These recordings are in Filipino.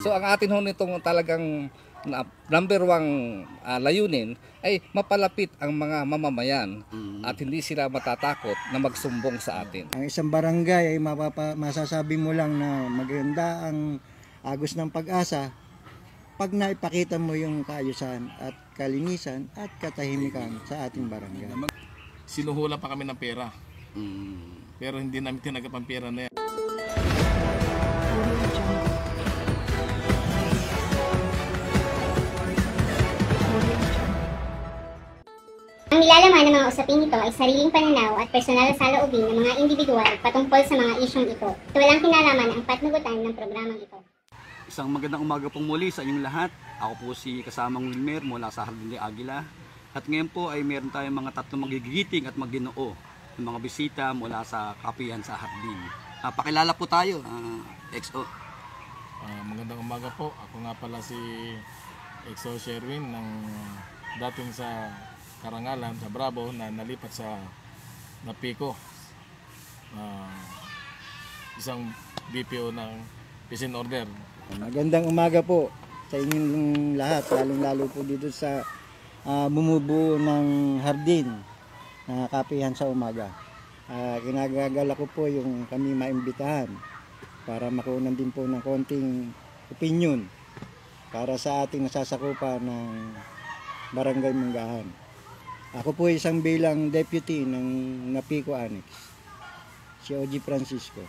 So ang atin ho nitong talagang number one layunin ay mapalapit ang mga mamamayan at hindi sila matatakot na magsumbong sa atin. Ang isang barangay ay masasabi mo lang na maganda ang Agos ng Pag-asa pag naipakita mo yung kaayusan at kalinisan at katahimikan sa ating barangay. Sinuhula pa kami ng pera. Pero hindi namin tinagap ang pera na yan. Ang nilalaman ng mga usaping ito ay sariling pananaw at personal na saloobin ng mga individual patungkol sa mga isyong ito. Ito walang kinalaman ang patnugutan ng programang ito. Isang magandang umaga pong muli sa inyong lahat. Ako po si kasamang Wilmer mula sa Hardin de Aguila. At ngayon po ay meron tayong mga tatlong magigiting at magginoo ng mga bisita mula sa kapihan sa Hardin. Pakilala po tayo, XO. Magandang umaga po. Ako nga pala si XO Sherwin ng dating sa Karangalan, sa Bravo, na nalipat sa Napico. Isang BPO ng Peace and Order. Magandang umaga po sa inyong lahat, lalong-lalo po dito sa bumubuo ng Hardin na kapihan sa umaga. Ginagagala ko po yung kami maimbitahan para makunan din po ng konting opinion para sa ating nasasakupan ng Barangay Manggahan. Ako po isang bilang deputy ng Napico Annex, si OG Francisco.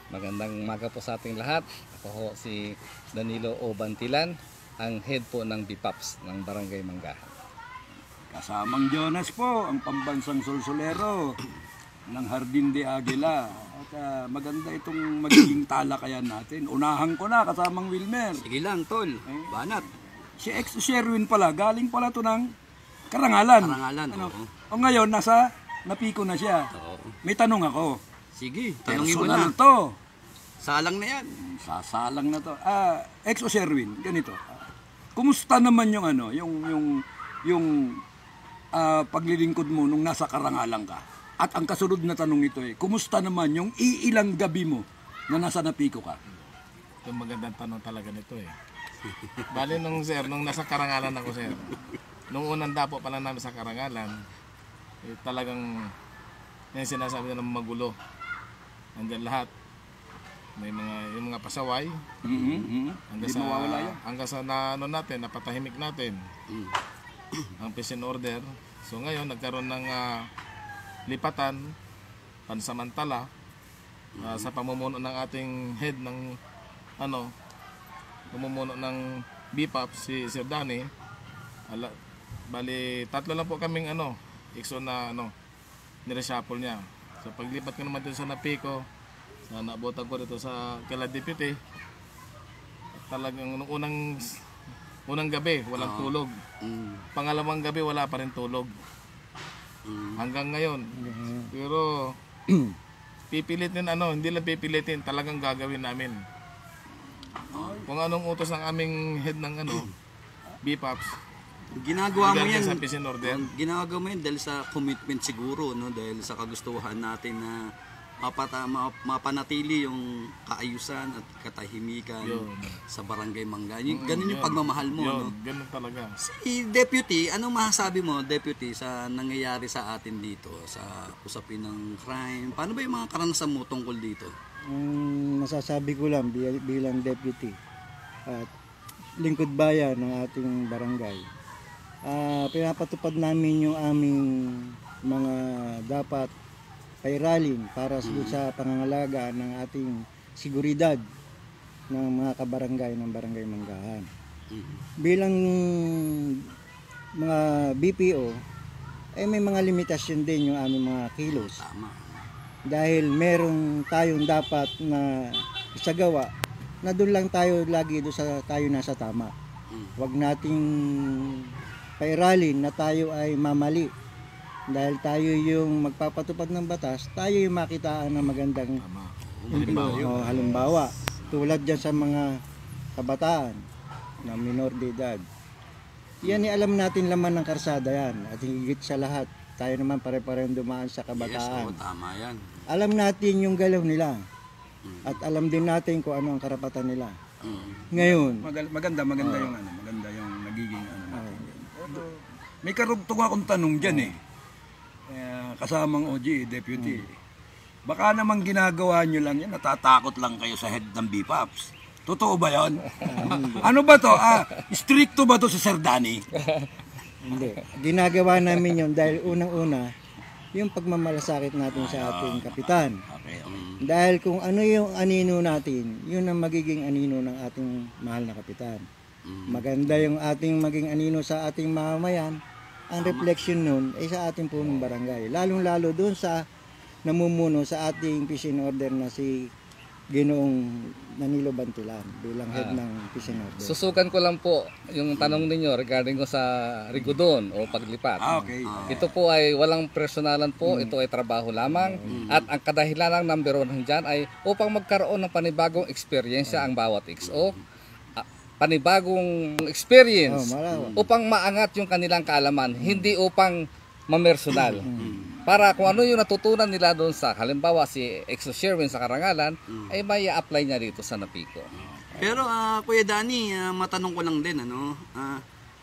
Magandang umaga po sa ating lahat. Ako ho si Danilo O. Bantilan, ang head po ng BPAPS ng Barangay Manggahan. Kasamang Jonas po, ang pambansang solsolero ng Hardin de Aguila. At maganda itong magiging talakayan natin. Unahan ko na, kasamang Wilmer. Sige lang, tol. Banat. Si Ex Sherwin pala, galing pala to ng Karangalan. Karangalan, ano? oo. O ngayon, nasa Napico na siya. Oo. May tanong ako. Sige, tanongin mo na. Personal to. Salang na yan. Sasalang na to. Ex Sherwin, ganito. Kumusta naman yung ano, yung paglilingkod mo nung nasa Karangalan ka? At ang kasunod na tanong ito kumusta naman yung iilang gabi mo na nasa Napico ka? Ito magandang tanong talaga nito Bali nung nasa Karangalan ako sir. Nung unang dapo pala namin sa Karangalan, talagang yung sinasabi na magulo. Andyan lahat. May yung mga pasaway. Hanggang sa natin, napatahimik natin. Ang peace and order. So ngayon, nagkaroon ng lipatan, pansamantala, sa pamumuno ng ating head ng pamumuno ng BPAP, si Sir Danny. Bali, tatlo lang po kaming XO na nireshuffle niya. So paglipat ko naman dito sa Napico, na nabutan ko dito sa kila deputy, talagang nung unang gabi walang tulog. Pangalawang gabi wala pa rin tulog. Hanggang ngayon. Pero pipilitin hindi lang pipilitin, talagang gagawin namin. Kung anong utos ng aming head ng BPAPS. Ginagawa mo yan. Sa peace and order. Ginagawa mo yan dahil sa commitment siguro, no? Dahil sa kagustuhan natin na mapanatili yung kaayusan at katahimikan sa Barangay Manggahan. Ganun yung pagmamahal mo, no? Ganun talaga. Si Deputy, anong masasabi mo, Deputy, sa nangyayari sa atin dito, sa usapin ng crime? Paano ba yung mga karanasan mo tungkol dito? Masasabi ko lang bilang deputy at lingkod bayan ng ating barangay. Pinapatupad namin yung aming mga dapat pairalin para sa pangangalaga ng ating seguridad ng mga kabarangay ng Barangay Manggahan. Bilang mga BPO, may mga limitasyon din yung aming mga kilos. Dahil meron tayong dapat na isagawa na doon lang tayo lagi doon sa tayo nasa tama. Huwag nating pairalin na tayo ay mamali. Dahil tayo yung magpapatupad ng batas, tayo yung makitaan ng magandang halimbawa. Tulad dyan sa mga kabataan na minor de edad. Yan alam natin laman ng karsada yan. At higit sa lahat, tayo naman pare-parehong dumaan sa kabataan. Yes, tama yan. Alam natin yung galaw nila. At alam din natin kung ano ang karapatan nila. Ngayon, Maganda yung ano, maganda yung nagiging ano. May karugtong akong tanong diyan eh. Kasamang OG, deputy. Baka naman ginagawa nyo lang yan, natatakot lang kayo sa head ng BPAPs. Totoo ba yon? Ano ba to? Stricto ba to si Sir Danny? hindi. Ginagawa namin yun dahil unang-una, yung pagmamalasakit natin sa ating kapitan. Okay. Dahil kung ano yung anino natin, yun ang magiging anino ng ating mahal na kapitan. Maganda yung ating maging anino sa ating mamamayan. Ang reflection nun ay sa ating punong barangay. Lalong-lalo doon sa namumuno sa ating peace and order na si Ginoong Danilo Bantilan bilang head ng peace and order. Susukan ko lang po yung tanong ninyo regarding ko sa Rigudon o paglipat. Okay. Ito po ay walang personalan po, ito ay trabaho lamang at ang kadahilan ng number 1 dyan ay upang magkaroon ng panibagong eksperyensya ang bawat XO, panibagong experience malawak. upang maangat yung kanilang kaalaman, hindi upang mamersonal. Para kung ano yung natutunan nila doon sa, halimbawa si Exo Sherwin sa Karangalan, ay may apply niya dito sa Napico. Pero Kuya Danny, matanong ko lang din,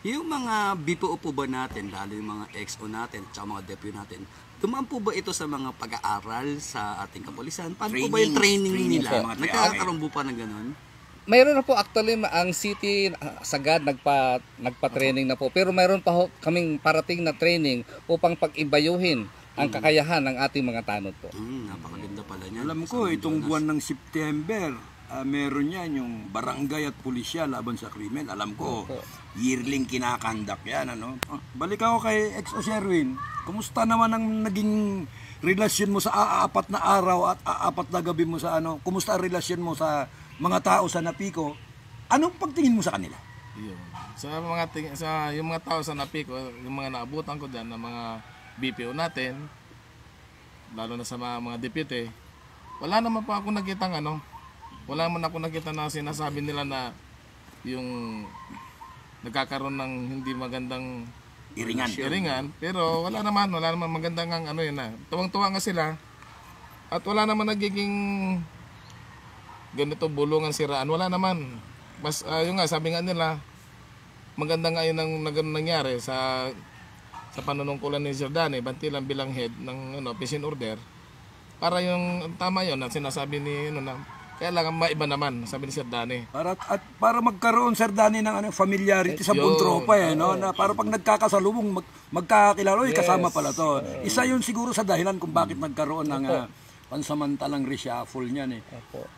yung mga BPO po ba natin, lalo yung mga XO natin, at mga DepU natin, dumaan po ba ito sa mga pag-aaral sa ating kapulisan? Paano po ba yung training nila? Nagkakaroon po pa ng ganun? Mayroon na po actually ang city sagad nagpa-training na po. Pero mayroon pa kaming parating na training upang pag-ibayuhin ang kakayahan ng ating mga tanod po. Napakaganda pala niyan. Alam ko, itong buwan ng September, meron yan yung barangay at pulisya laban sa krimen. Alam ko, yearling kinakandak yan. Ano? Balik ako kay Exo Sherwin. Kumusta naman ang naging relasyon mo sa aapat na araw at aapat na gabi mo sa ano? Kumusta ang relasyon mo sa mga tao sa Napico? Anong pagtingin mo sa kanila? Yun. Yung mga tao sa Napico, yung mga naabutan ko diyan ng mga BPO natin, lalo na sa mga deputy, wala naman pa ako nakitang wala man ako nakita na sinasabi nila na yung nagkakaroon ng hindi magandang iringan, pero wala naman magandang yun na. Tuwang-tuwa nga sila at wala naman nagiging ganito bulungan siraan, wala naman. Mas yung nga sabi nga nila, maganda nga yun ang nangyari sa panunungkulan ni Sir Danny Bantilan bilang head ng peace and order. Para yung tama yun na sinasabi ni na kailangan maiba naman, sabi ni Sir Danny. Para magkaroon Sir Danny ng familiarity sa buong tropa na para pag nagkakasalubong magkakakilala, kasama pala to. Isa yun siguro sa dahilan kung bakit nagkaroon ng pansamantalang reshuffle niyan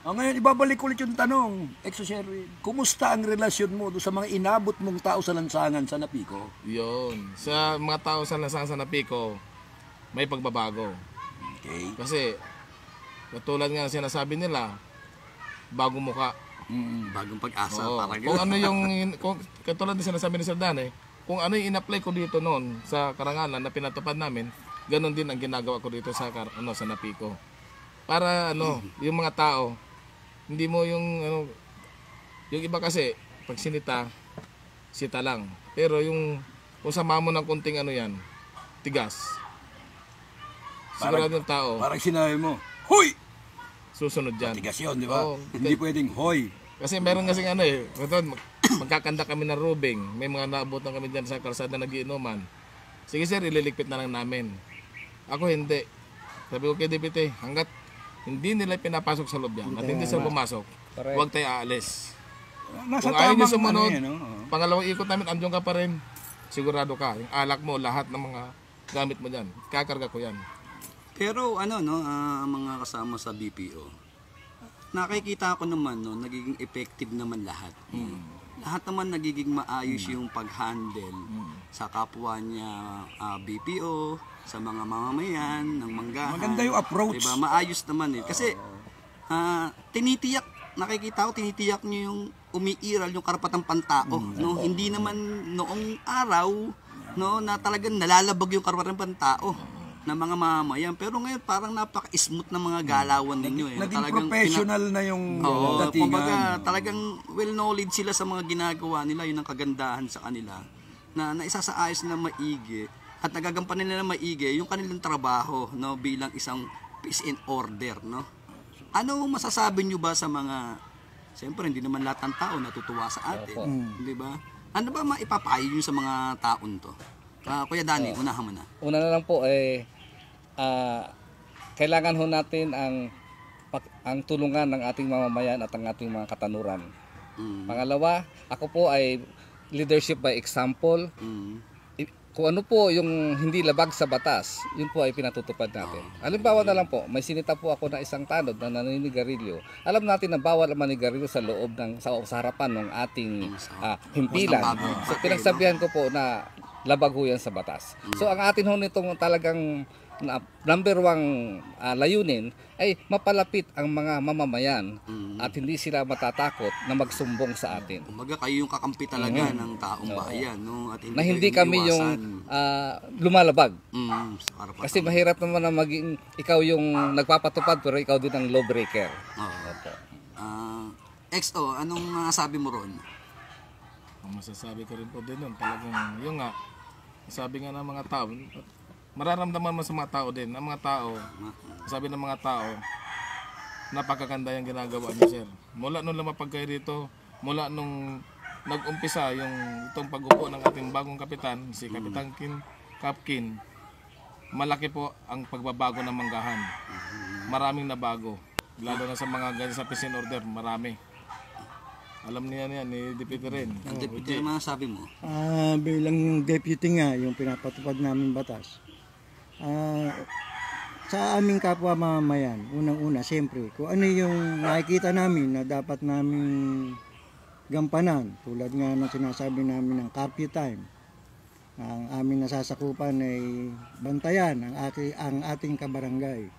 ngayon, ibabalik ulit yung tanong, Exo Sherwin, kumusta ang relasyon mo doon sa mga inabot mong tao sa lansangan sa Napico? Yun. Sa mga tao sa lansangan sa Napico, may pagbabago. Okay. Kasi, katulad nga sinasabi nila, bagong muka. Bagong pag-asa. Kung ano yung, katulad na sinasabi ni Sir Danny, kung ano yung in-apply ko dito noon sa Karangalan na pinatupad namin, ganon din ang ginagawa ko dito sa Napico. Para yung mga tao, hindi mo yung iba kasi pag sita lang. Pero kung sama mo ng kunting tigas. Sigurado yung tao. Parang sinabi mo, hoy! Susunod dyan. Tigas yun, di ba? Oo. Hindi pwedeng hoy. Kasi meron kasi magkakanda kami ng rubing. May mga naabutan kami dyan sa kalsada na nagiinuman. Sige sir, ililigpit na lang namin. Ako hindi. Sabi ko kay Deputy, hanggat hindi nila pinapasok sa loob yan at hindi sila pumasok, huwag tayo aalis. Nasa Kung ayaw nyo tamang sumunod, pangalawang pangalawang ikot namin, andyan ka pa rin. Sigurado ka, yung alak mo, lahat ng mga gamit mo dyan, kakarga ko yan. Pero mga kasama sa BPO, nakikita ko naman nagiging effective naman lahat. Lahat naman nagiging maayos yung pag-handle sa kapwa niya BPO, sa mga mamamayan, ng manggahan. Maganda yung approach. Diba? Maayos naman Kasi nakikita ko, tinitiyak niyo yung umiiral yung karapatang pantao. Hindi naman noong araw na talagang nalalabag yung karapatang pantao ng mga mamamayan. Pero ngayon parang napaka-smooth ng mga galawan ninyo. Naging professional na yung datingan. Kumbaga talagang well-knowledge sila sa mga ginagawa nila. Yun ang kagandahan sa kanila. Na isasaayos na maigi at nagagampanan nila maigi yung kanilang trabaho bilang isang peace and order. Ano masasabi nyo ba sa Siyempre, hindi naman lahat ng tao natutuwa sa atin. Opo. Di ba? Ano ba maipapayo nyo sa mga taon to? Kuya Danny, unahan mo na. Una na lang po kailangan ho natin ang tulungan ng ating mamamayan at ang ating mga katanuran. Pangalawa, ako po ay leadership by example. Kung ano po yung hindi labag sa batas, yun po ay pinatutupad natin. Halimbawa na lang po, may sinita po ako na isang tanod na naninigarilyo. Alam natin na bawal ang manigarilyo sa loob sa harapan ng ating himpilan. So, pinagsabihan ko po na labag ho yan sa batas. So ang atin ho nitong talagang number one layunin ay mapalapit ang mga mamamayan at hindi sila matatakot na magsumbong sa atin. Kumbaga kayo yung kakampi talaga ng taong bayan, no? At Na hindi kami yung lumalabag. Sa karapatan. Kasi mahirap naman na maging ikaw yung nagpapatupad pero ikaw din ang lawbreaker. Opo. XO, anong sabi mo ron? Ang masasabi ko rin po din yun, talagang yung nga, sabi nga ng mga tao, mararamdaman mo sa mga tao din. Ang mga tao, sabi ng mga tao, napakaganda yung ginagawa niyo, sir. Mula nung lumapag kayo dito, mula nung nag-umpisa itong pag-upo ng ating bagong kapitan, si Kapitan Kapkin, malaki po ang pagbabago ng manggahan. Maraming nabago. Lalo na sa mga ganyan sa peace and order, marami. Alam niya yan, ni Deputy rin. Ang deputy, ano sabi mo? Bilang deputy nga, yung pinapatupad namin batas. Sa aming kapwa mamamayan, unang-una, siyempre, kung ano yung nakikita namin na dapat namin gampanan, tulad nga ng sinasabi namin ng curfew time, ang aming nasasakupan ay bantayan ang ating kabarangay.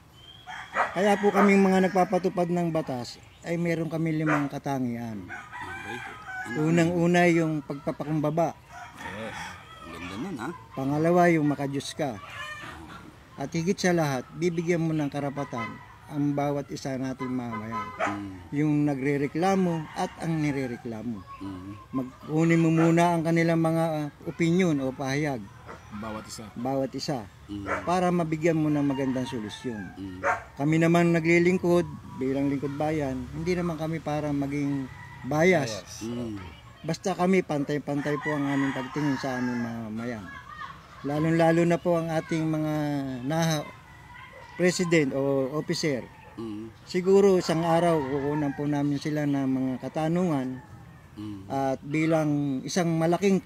Kaya po kaming mga nagpapatupad ng batas, ay meron kami 5 katangian. Unang-una yung pagpapakumbaba. Ganda nun, ha? Pangalawa yung makadiyos ka. At higit sa lahat, bibigyan mo ng karapatan ang bawat isa nating mamamayan. Yung nagrereklamo at ang nirereklamo. Magkunin mo muna ang kanilang mga opinion o pahayag. Bawat isa. Para mabigyan mo ng magandang solusyon. Kami naman naglilingkod bilang lingkod bayan, hindi naman kami para maging bias. Basta kami pantay-pantay po ang aming pagtingin sa aming mamamayan. Lalong-lalo na po ang ating mga president o officer. Siguro isang araw kukunan po namin sila ng mga katanungan at bilang isang malaking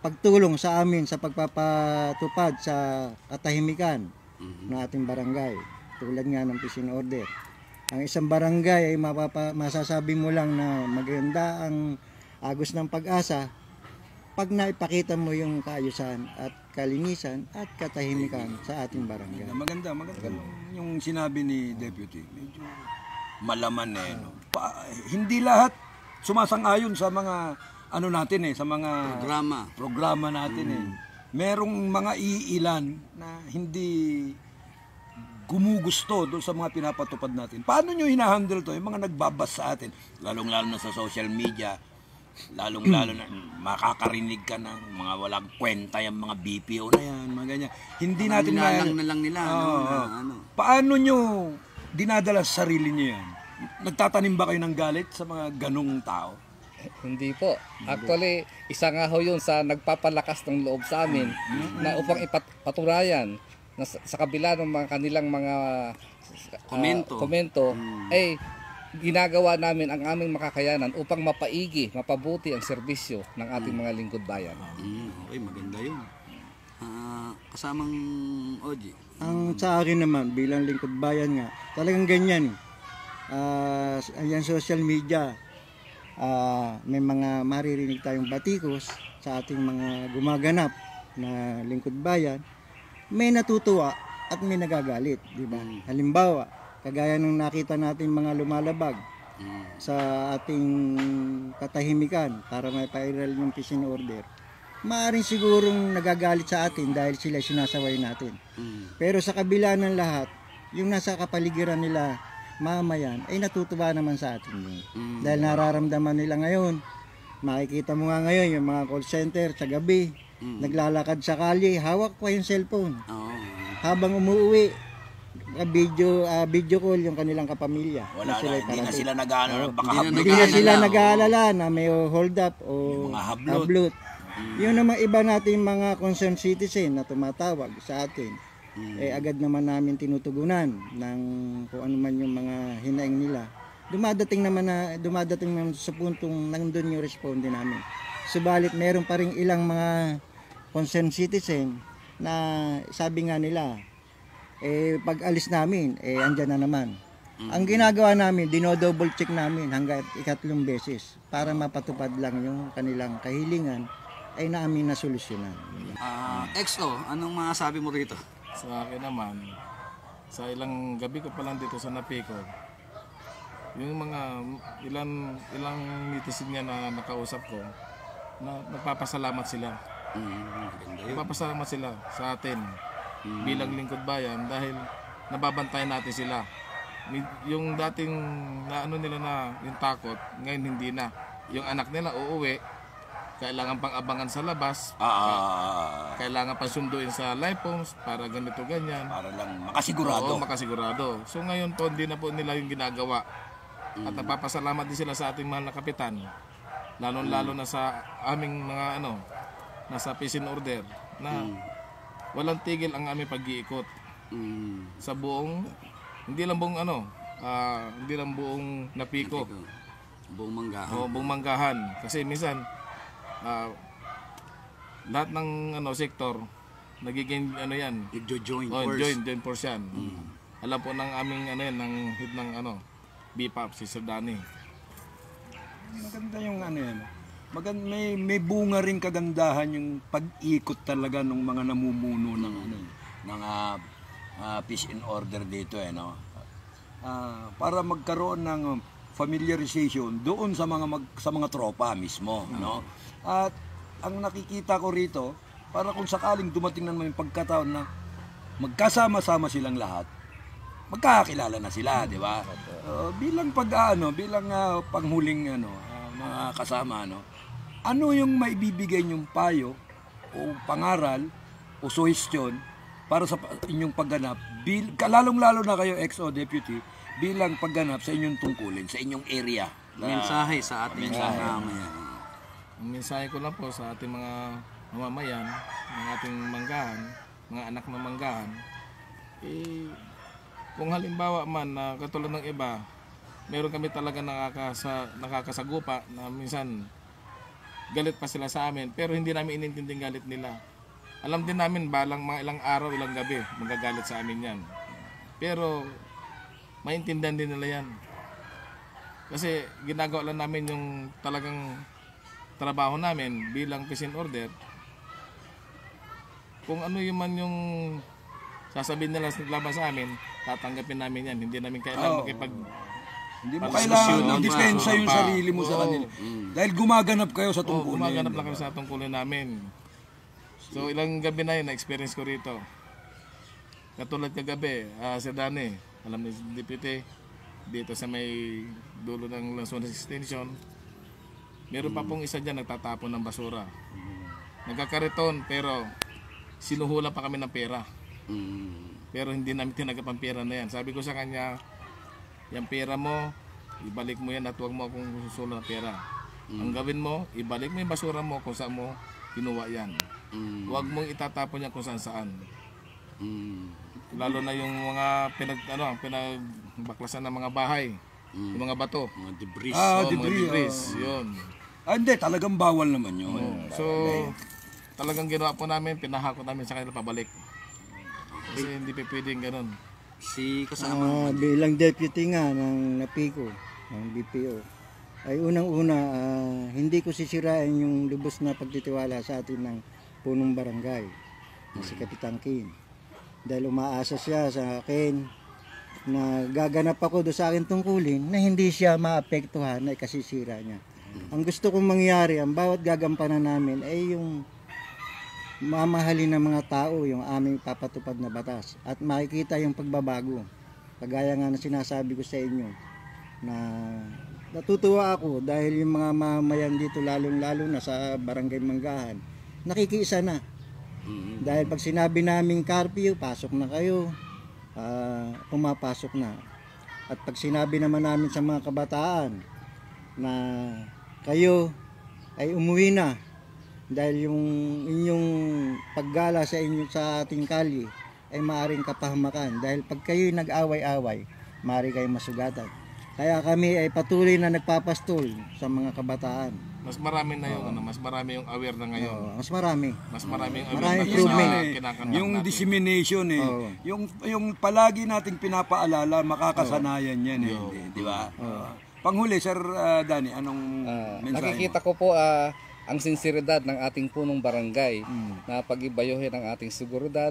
pagtulong sa amin sa pagpapatupad sa katahimikan ng ating barangay. Tulad nga ng peace and order. Ang isang barangay ay masasabi mo lang na maganda ang agos ng pag-asa pag naipakita mo yung kaayusan at kalinisan at katahimikan sa ating barangay. Maganda yung sinabi ni Deputy. Medyo malaman no? Hindi lahat sumasang-ayon sa mga natin sa mga programa natin Merong mga iilan na hindi gumugusto doon sa mga pinapatupad natin. Paano nyo hinahandle to? Yung mga nagbabas sa atin, lalong-lalo na sa social media, lalong-lalo na makakarinig ka ng mga walang kwenta yung mga BPO na yan, mga ganyan. Hindi natin na lang nila. Paano nyo dinadala sa sarili nyo yan? Nagtatanim ba kayo ng galit sa mga ganong tao? Hindi po. Actually, isa nga ho yun sa nagpapalakas ng loob sa amin na upang ipatunayan na sa kabila ng mga kanilang mga komento ay ginagawa namin ang aming makakayanan upang mapaigi, mapabuti ang serbisyo ng ating mga lingkod bayan. Okay, maganda yun. Kasamang Oji. Ang sa akin naman, bilang lingkod bayan nga, talagang ganyan. Ayan social media, may mga maririnig tayong batikos sa ating mga gumaganap na lingkod bayan. May natutuwa at may nagagalit, di ba? Halimbawa, kagaya nung nakita natin mga lumalabag sa ating katahimikan para may pa-viral yung peace and order. Maaring sigurong nagagalit sa atin dahil sila sinasaway natin. Pero sa kabila ng lahat, yung nasa kapaligiran nila mamayan ay natutuwa naman sa atin yun. Dahil nararamdaman nila ngayon, makikita mo nga ngayon yung mga call center sa gabi, naglalakad sa kalye, hawak pa yung cellphone. Habang umuwi, video call yung kanilang kapamilya. Wala sila'y na, hindi na parating. sila nag-ano, baka Hindi na sila hablutan nag-aalala na may hold up o mga hablot. hablot. Yun naman iba natin mga concerned citizen na tumatawag sa atin. Agad naman namin tinutugunan ng kung ano man yung mga hinaing nila. Dumadating naman sa puntong nandun yung responde namin. Subalit meron pa rin ilang mga concerned citizen na sabi nga nila, pag alis namin, andyan na naman. Ang ginagawa namin, dino-double check namin hanggang 3 beses para mapatupad lang yung kanilang kahilingan ay namin na solusyonan. XO, anong masasabi mo rito? Sa akin naman, sa ilang gabi ko pa lang dito sa Napico, yung mga ilang netizen niya na nakausap ko, na nagpapasalamat sila. Nagpapasalamat sila sa atin bilang lingkod bayan dahil nababantayan natin sila. Yung dating na ano nila na yung takot, ngayon hindi na. Yung anak nila uuwi, kailangan pang abangan sa labas, kailangan pang sunduin sa live phones para ganito ganyan. Para lang makasigurado. Oo, makasigurado. So ngayon po, hindi na po nila yung ginagawa. At nagpapasalamat din sila sa ating mahal na kapitan. Lalo na sa aming mga nasa peace and order na walang tigil ang aming pag-iikot. Sa buong, hindi lang buong hindi lang buong Napico. Buong Manggahan. O buong Manggahan. Kasi minsan, lahat ng sektor nagiging yan. Joint Joint force yan. Alam po ng aming ng head ng BPAP si Sir Danny. Maganda yung yan. May bunga rin kagandahan yung pag-ikot talaga ng mga namumuno ng Mga peace and order dito para magkaroon ng familiarization doon sa mga tropa mismo, no? At ang nakikita ko rito, para kung sakaling dumating na naman yung pagkataon na magkasama-sama silang lahat, magkakakilala na sila, di ba? Bilang panghuling mga kasama, ano yung maibibigay niyong payo o pangaral o suhestyon para sa inyong pagganap, lalong-lalo na kayo XO Deputy, bilang pagganap sa inyong tungkulin, sa inyong area. Mensahe sa ating mamamayan. Ang mensahe ko lang po sa ating mga mamamayan, ng ating manggahan, mga anak ng manggahan, kung halimbawa man na katulad ng iba, meron kami talaga nakakasagupa na minsan galit pa sila sa amin, pero hindi namin inintinding galit nila. Alam din namin balang mga ilang araw, ilang gabi magagalit sa amin yan. Pero maintindihan din nila yan. Kasi ginagawa lang namin yung talagang trabaho namin bilang peace and order. Kung ano yung man yung sasabihin nila laban sa amin, tatanggapin namin yan. Hindi namin kailangan Hindi mo kailangan i-depensa yung sarili mo sa kanila. Dahil gumaganap kayo sa tungkulin. Gumaganap lang kami sa tungkulin namin. So ilang gabi na yun, na-experience ko rito. Katulad kagabi, si Danny, alam ni Deputy, dito sa may dulo ng Lanzones Extension, meron pa pong isa dyan nagtatapon ng basura. Nagkakariton, pero sinuhula pa kami ng pera. Pero hindi namin tinagap ang pera na yan. Sabi ko sa kanya, yung pera mo, ibalik mo yan at huwag mo akong susulo ng pera. Ang gawin mo, ibalik mo yung basura mo kung saan mo kinuha yan. Huwag mong itatapon yan kung saan. Lalo na yung mga pinagbaklasan ng mga bahay, yung mga bato, Mga debris. mga debris, yun. Hindi, talagang bawal naman yun. So, talagang ginawa po namin, pinahakot namin sa kanila pabalik. Kasi hindi pa pwedeng ganun. Si kasama. Bilang deputy nga ng Napico, ng BPO, ay unang-una, hindi ko sisirain yung lubos na pagtitiwala sa atin ng punong barangay, si Kapitan Kim. Dahil umaasa siya sa akin na gaganap ako doon sa akin tungkulin na hindi siya maapektuhan na ikasisira niya. Ang gusto kong mangyari, ang bawat gagampanan namin ay yung mamahalin ng mga tao yung aming papatupad na batas at makikita yung pagbabago. Kagaya nga na sinasabi ko sa inyo na natutuwa ako dahil yung mga mamayan dito lalong-lalo na sa Barangay Manggahan nakikiisa na. Dahil pag sinabi naming curfew, pasok na kayo. pumapasok na. At pag sinabi naman namin sa mga kabataan na kayo ay umuwi na dahil yung inyong paggala sa ating kalye ay maaring kapahamakan dahil pag kayo nag-away-away, maaari kayong masugatan. Kaya kami ay patuloy na nagpapastol sa mga kabataan. Mas marami na yung mas marami yung aware na ngayon. Mas marami. Mas maraming Maraming aware na improvement. kinakanta Yung natin. dissemination eh. Oo. Yung palagi nating pinapaalala, makakasanayan yan eh. Di ba? Panghuli, Sir Danny, anong mensahe Nakikita ko po ang sinseridad ng ating punong barangay na pag-ibayuhin ang ating seguridad,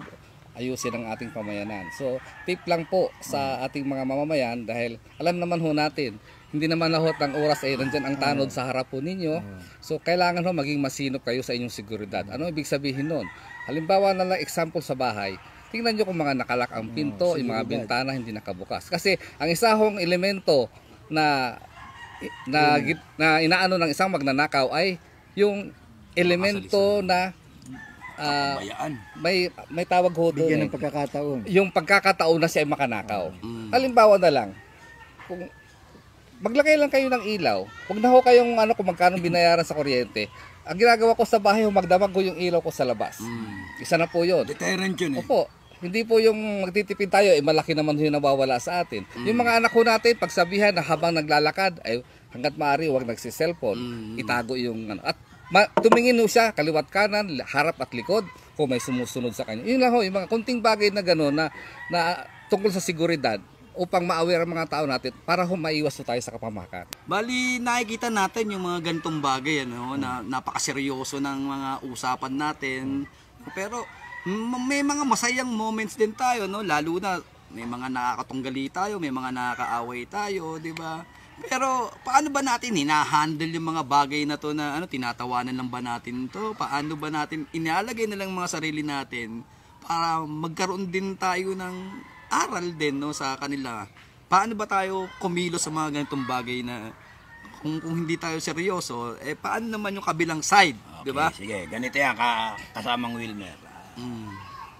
ayusin ang ating pamayanan. So, tip lang po sa ating mga mamamayan dahil alam naman ho natin, hindi naman lahat ng oras ay nandyan ang tanod sa harap po ninyo. So, kailangan ho maging masinop kayo sa inyong seguridad. Ano ibig sabihin nun? Halimbawa na lang example sa bahay, tingnan nyo kung mga nakalak ang pinto, yung mga bintana hindi nakabukas. Kasi ang isa hong elemento na inaano ng isang magnanakaw ay yung elemento na Bayaan. may tawag ho doon. Bigyan ng pagkakataon. Yung pagkakataon na siya ay makanakaw. Halimbawa na lang, kung maglagay lang kayo ng ilaw, huwag na ho kayong kung magkano binayaran sa kuryente. Ang ginagawa ko sa bahay, magdamag ko yung ilaw ko sa labas. Isa na po yun. Deterrent yun eh. Opo. Hindi po yung magtitipid tayo, malaki naman yung nawawala sa atin. Yung mga anak ko natin, pagsabihan na habang naglalakad, ay hanggat maaari, huwag nagsiselfone. Itago yung At tumingin ho siya, kaliwat kanan, harap at likod, kung may sumusunod sa kanya. Yun lang ho, yung mga kunting bagay na gano'n na tungkol sa seguridad, upang ma-aware ang mga tao natin para maiwas tayo sa kapamakan. Bali, nakikita natin yung mga ganitong bagay, na napakaseryoso ng mga usapan natin. Pero may mga masayang moments din tayo, no? Lalo na may mga nakakatunggali tayo, may mga nakakaaway tayo, di ba? Pero paano ba natin hinahandle yung mga bagay na to na tinatawanan lang ba natin to? Paano ba natin inalagay na lang mga sarili natin para magkaroon din tayo ng aral din, no, sa kanila? Paano ba tayo kumilos sa mga ganitong bagay na kung hindi tayo seryoso, paano naman yung kabilang side, di ba? Sige, ganito yan, kasamang Wilmer.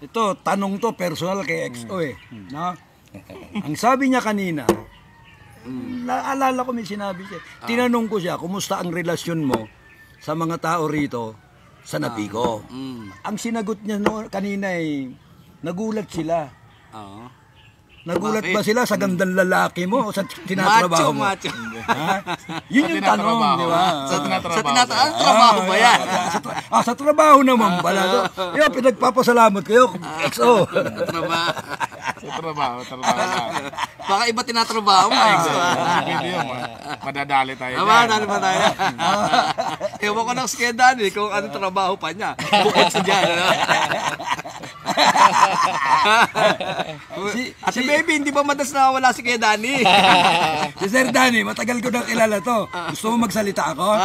Ito, tanong to personal kay XO eh. No? Ang sabi niya kanina, naalala ko may sinabi siya. Tinanong ko siya, kumusta ang relasyon mo sa mga tao rito sa Napico? Ang sinagot niya kanina ay, nagulat sila. Oo. Nagulat Bakit? ba sila sa gandang lalaki mo o sa tinatrabaho mo? Macho. Ha? Yun yung tanong, di ba? Sa trabaho ba yan? Sa trabaho naman pala. So, yun, pinagpapasalamat kayo, XO. Sa trabaho lang. Baka iba tinatrabaho mo, XO. Pwede yun, madadali tayo dyan. Dali ba tayo? Ewan ko ng skedan kung anong trabaho pa niya. Bukod sa dyan. Si Baby, hindi ba madas nawawala si Kuya Danny? Si Sir Danny, matagal ko nang kilala to. Gusto mo magsalita ako?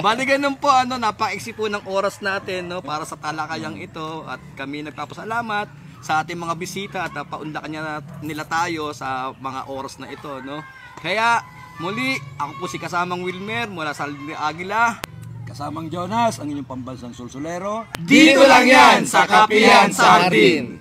Bali ganun po, napaka-iksi po ng oras natin, no, para sa talakayang ito. At kami nagpapasalamat sa ating mga bisita at paunlakan nila tayo sa mga oras na ito, no. Kaya muli, ako po si kasamang Wilmer mula sa Hardin de Aguila. Kasamang Jonas, ang inyong pambansang sulsulero. Dito lang yan sa Kapihan sa Hardin.